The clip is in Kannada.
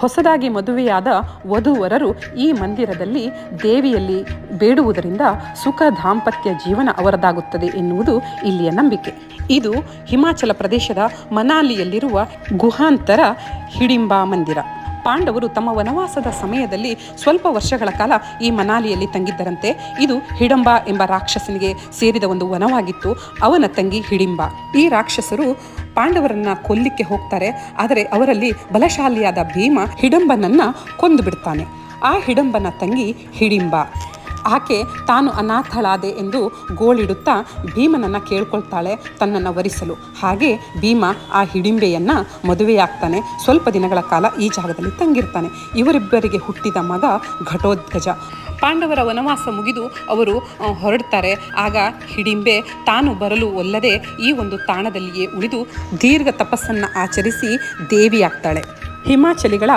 ಹೊಸದಾಗಿ ಮದುವೆಯಾದ ವಧೂವರರು ಈ ಮಂದಿರದಲ್ಲಿ ದೇವಿಯಲ್ಲಿ ಬೇಡುವುದರಿಂದ ಸುಖ ದಾಂಪತ್ಯ ಜೀವನ ಅವರದಾಗುತ್ತದೆ ಎನ್ನುವುದು ಇಲ್ಲಿಯ ನಂಬಿಕೆ. ಇದು ಹಿಮಾಚಲ ಪ್ರದೇಶದ ಮನಾಲಿಯಲ್ಲಿರುವ ಗುಹಾಂತರ ಹಿಡಿಂಬಾ ಮಂದಿರ. ಪಾಂಡವರು ತಮ್ಮ ವನವಾಸದ ಸಮಯದಲ್ಲಿ ಸ್ವಲ್ಪ ವರ್ಷಗಳ ಕಾಲ ಈ ಮನಾಲಿಯಲ್ಲಿ ತಂಗಿದ್ದರಂತೆ. ಇದು ಹಿಡಂಬ ಎಂಬ ರಾಕ್ಷಸನಿಗೆ ಸೇರಿದ ಒಂದು ವನವಾಗಿತ್ತು. ಅವನ ತಂಗಿ ಹಿಡಿಂಬ. ಈ ರಾಕ್ಷಸರು ಪಾಂಡವರನ್ನ ಕೊಲ್ಲಿಕ್ಕೆ ಹೋಗ್ತಾರೆ. ಆದರೆ ಅವರಲ್ಲಿ ಬಲಶಾಲಿಯಾದ ಭೀಮ ಹಿಡಂಬನನ್ನ ಕೊಂದು ಬಿಡ್ತಾನೆ. ಆ ಹಿಡಂಬನ ತಂಗಿ ಹಿಡಿಂಬ. ಆಕೆ ತಾನು ಅನಾಥಳಾದೆ ಎಂದು ಗೋಳಿಡುತ್ತಾ ಭೀಮನನ್ನು ಕೇಳ್ಕೊಳ್ತಾಳೆ ತನ್ನನ್ನು ವರಿಸಲು. ಹಾಗೆ ಭೀಮ ಆ ಹಿಡಿಂಬೆಯನ್ನು ಮದುವೆಯಾಗ್ತಾನೆ. ಸ್ವಲ್ಪ ದಿನಗಳ ಕಾಲ ಈ ಜಾಗದಲ್ಲಿ ತಂಗಿರ್ತಾನೆ. ಇವರಿಬ್ಬರಿಗೆ ಹುಟ್ಟಿದ ಮಗ ಘಟೋತ್ಕಚ. ಪಾಂಡವರ ವನವಾಸ ಮುಗಿದು ಅವರು ಹೊರಡ್ತಾರೆ. ಆಗ ಹಿಡಿಂಬೆ ತಾನು ಬರಲು ಒಲ್ಲದೆ ಈ ಒಂದು ತಾಣದಲ್ಲಿಯೇ ಉಳಿದು ದೀರ್ಘ ತಪಸ್ಸನ್ನು ಆಚರಿಸಿ ದೇವಿಯಾಗ್ತಾಳೆ. ಹಿಮಾಚಲಿಗಳ